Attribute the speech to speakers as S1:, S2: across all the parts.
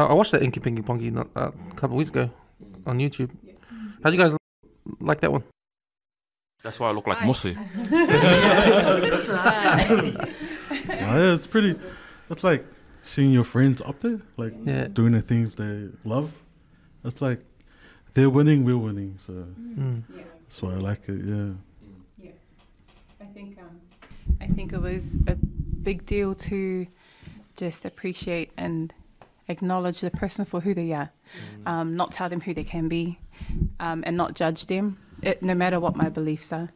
S1: I watched that Inky Pinky Ponky a couple of weeks ago on YouTube. How'd you guys like that one?
S2: That's why I look like Musi.
S3: Yeah, it's pretty. It's like seeing your friends up there, like doing the things they love. It's like they're winning, we're winning. So that's why I like it. Yeah.
S4: Yeah, I think it was a big deal to just appreciate and acknowledge the person for who they are, not tell them who they can be, and not judge them, no matter what my beliefs are.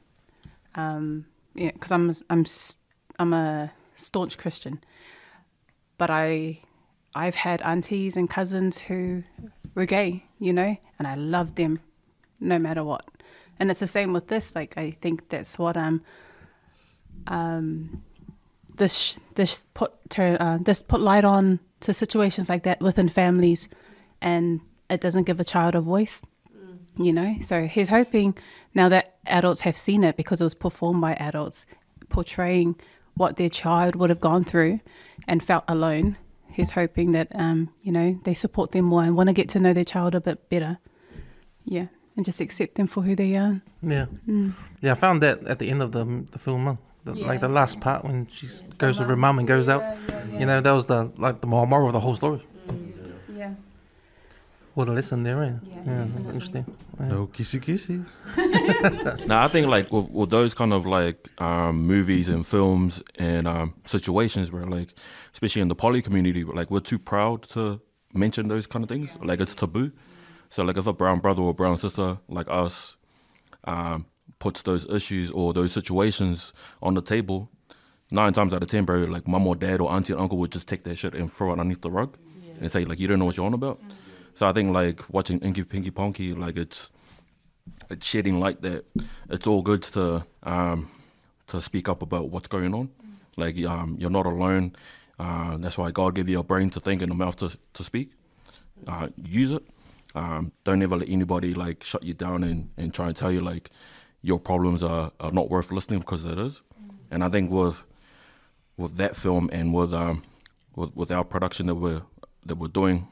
S4: Because I'm a staunch Christian, but I've had aunties and cousins who were gay, you know, and I loved them no matter what. And it's the same with this. Like, I think that's what this put light on to situations like that within families, and it doesn't give a child a voice, you know. So he's hoping now that adults have seen it, because it was performed by adults portraying what their child would have gone through and felt alone. He's hoping that you know, they support them more and want to get to know their child a bit better, and just accept them for who they are. Yeah,
S1: I found that at the end of the film. Like the last part when she goes with her mum and goes out, you know, that was the moral of the whole story.
S4: Yeah.
S1: What a lesson there, eh? Yeah, that's interesting. Yeah.
S3: No kissy kissy.
S2: Now I think like with those kind of like movies and films and situations where like, especially in the poly community, like we're too proud to mention those kind of things. Like it's taboo. So like if a brown brother or brown sister like us puts those issues or those situations on the table, 9 times out of 10, bro, like mum or dad or auntie and uncle would just take that shit and throw it underneath the rug and say like, you don't know what you're on about. So I think like watching Inky Pinky Ponky, like it's shedding light that it's all good to speak up about what's going on. Like you're not alone. That's why God gave you a brain to think and a mouth to speak. Use it. Don't ever let anybody like shut you down and try and tell you like your problems are not worth listening, because it is. And I think with that film and with our production that we're doing,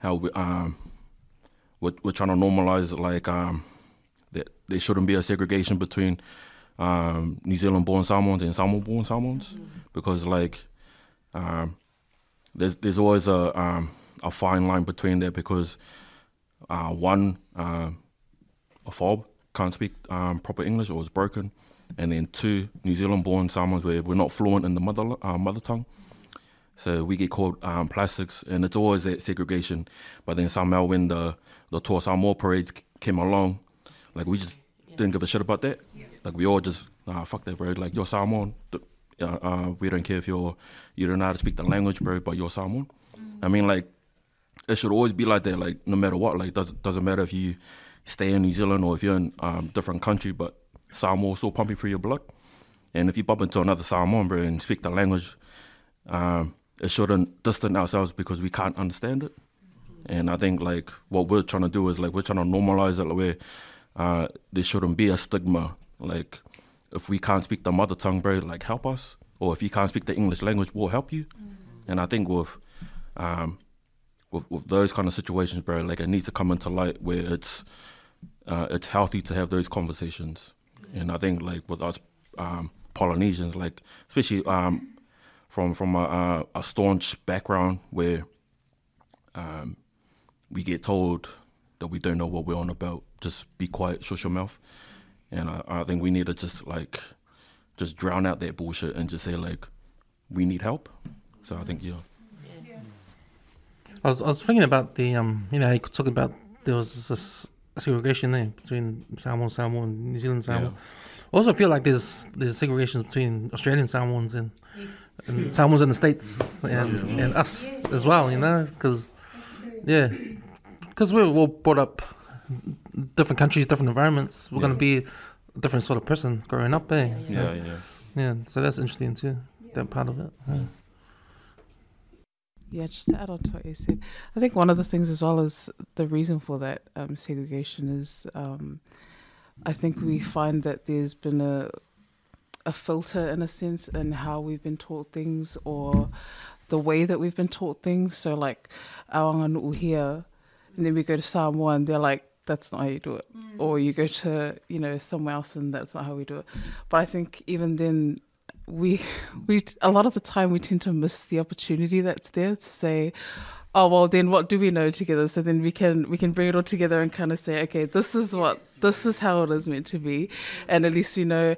S2: how we're trying to normalize like that there shouldn't be a segregation between New Zealand born Samoans and Samoan born Samoans, because like there's always a fine line between there, because one, a fob can't speak proper English or is broken, and then 2, New Zealand born Samoans where we're not fluent in the mother tongue, so we get called plastics, and it's always that segregation. But then somehow when the Toa Samoa parades came along, like we just didn't give a shit about that. Like we all just fuck that, bro, like you're Samoan, we don't care if you don't know how to speak the language, bro, but you're Samoan. I mean, like it should always be like that, like no matter what. Like doesn't matter if you stay in New Zealand or if you're in different country, but Samoa is still pumping through your blood. And if you bump into another Samoan, bro, and speak the language, it shouldn't distance ourselves because we can't understand it. And I think like what we're trying to do is like we're trying to normalize it where there shouldn't be a stigma. Like if we can't speak the mother tongue, bro, like help us. Or if you can't speak the English language, we'll help you. And I think with those kind of situations, bro, like it needs to come into light where it's healthy to have those conversations. And I think like with us Polynesians, like especially from a staunch background where we get told that we don't know what we're on about, just be quiet, shut your mouth. And I think we need to just drown out that bullshit and just say like, we need help. So I think,
S1: I was thinking about the you know, talking about there was this segregation there between Samoan and New Zealand Samoan. I also feel like there's segregation between Australian Samoans and Samoans in the States and us as well, you know, because we're all brought up different countries, different environments. We're going to be a different sort of person growing up there. So, so that's interesting too, that part of it.
S5: Yeah, just to add on to what you said, I think one of the things as well is the reason for that segregation is I think we find that there's been a filter in a sense in how we've been taught things, or the way that we've been taught things. So like our anganu'u here, and then we go to Samoa and they're like, that's not how you do it. Or you go to, you know, somewhere else and that's not how we do it. But I think even then, we a lot of the time we tend to miss the opportunity that's there to say, oh, well, then what do we know together? So then we can bring it all together and kind of say, okay, this is how it is meant to be. And at least we know.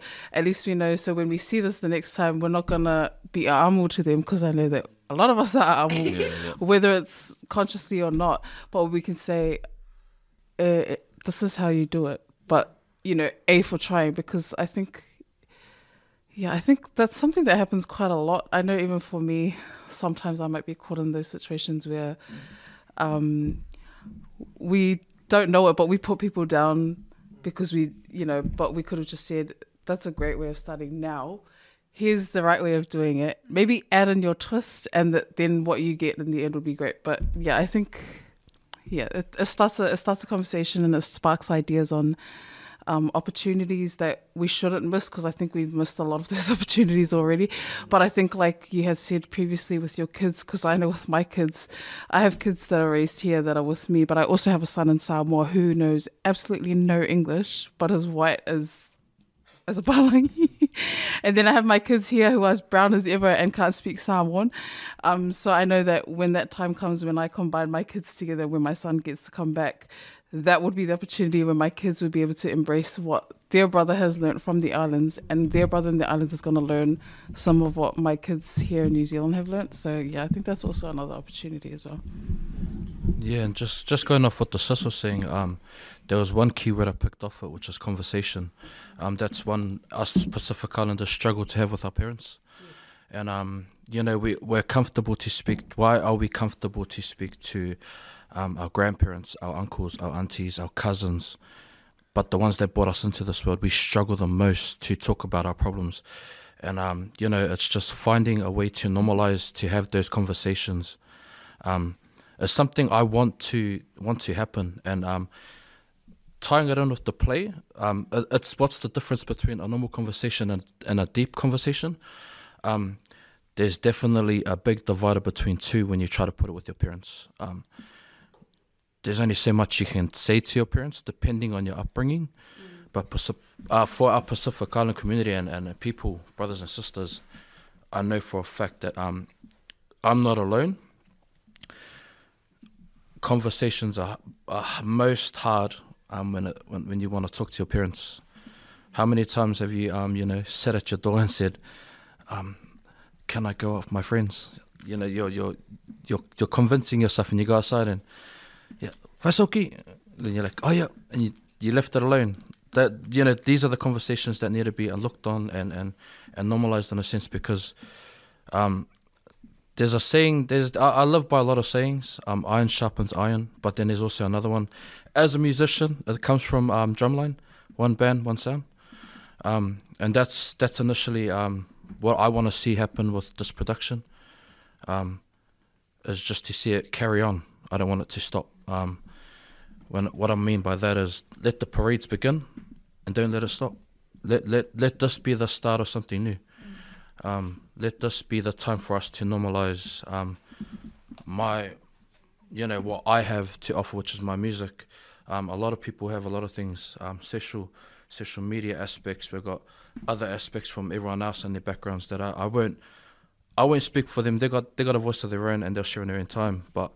S5: So when we see this the next time, we're not going to be a'amu to them, because I know that a lot of us are a'amu, whether it's consciously or not. But we can say, this is how you do it. But, you know, A, for trying, because I think that's something that happens quite a lot. I know even for me, sometimes I might be caught in those situations where we don't know it, but we put people down because but we could have just said, that's a great way of starting now. Here's the right way of doing it. Maybe add in your twist, and then what you get in the end would be great. But yeah, I think, it starts a conversation, and it sparks ideas on opportunities that we shouldn't miss, because I think we've missed a lot of those opportunities already. But I think, like you had said previously with your kids, because I know with my kids, I have kids that are raised here that are with me, but I also have a son in Samoa who knows absolutely no English, but is white as a palangi. And then I have my kids here who are as brown as ever and can't speak Samoan. So I know that when that time comes, when I combine my kids together, when my son gets to come back, that would be the opportunity when my kids would be able to embrace what their brother has learned from the islands, and their brother in the islands is going to learn some of what my kids here in New Zealand have learned. So yeah, I think that's also another opportunity as well.
S6: Yeah, and just going off what the sis was saying, there was one key word I picked off it, which is conversation. That's one us Pacific Islanders struggle to have with our parents. And we're comfortable to speak. Why are we comfortable to speak to our grandparents, our uncles, our aunties, our cousins? But the ones that brought us into this world, we struggle the most to talk about our problems. And it's just finding a way to normalize, to have those conversations. It's something I want to happen. And tying it in with the play, it's what's the difference between a normal conversation and a deep conversation. There's definitely a big divider between two when you try to put it with your parents. There's only so much you can say to your parents depending on your upbringing. But for our Pacific Island community and people, brothers and sisters, I know for a fact that I'm not alone. Conversations are most hard when you want to talk to your parents. How many times have you sat at your door and said, can I go out with my friends? You're convincing yourself, and you go outside and that's okay. Then you're like, oh yeah, and you left it alone. That these are the conversations that need to be looked on and normalized in a sense, because there's a saying. I live by a lot of sayings. Iron sharpens iron, but then there's also another one. As a musician, it comes from drumline, one band, one sound, and that's initially what I want to see happen with this production. Is just to see it carry on. I don't want it to stop. What I mean by that is, let the parades begin and don't let it stop. Let this be the start of something new. Let this be the time for us to normalize what I have to offer, which is my music. A lot of people have a lot of things, social media aspects. We've got other aspects from everyone else and their backgrounds that I won't speak for them. They got a voice of their own, and they'll share in their own time. But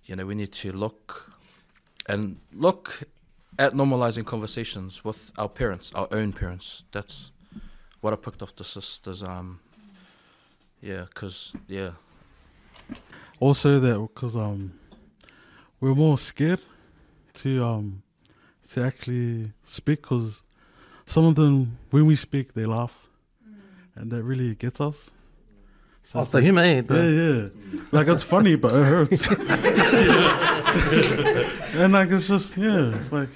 S6: we need to look at normalizing conversations with our parents, our own parents. That's what I picked off the sisters.
S3: Also that because we're more scared to actually speak, because some of them, when we speak, they laugh, and that really gets us. So
S1: it's the humor, eh?
S3: Yeah. Like, it's funny, but it hurts. And like, it's just, like,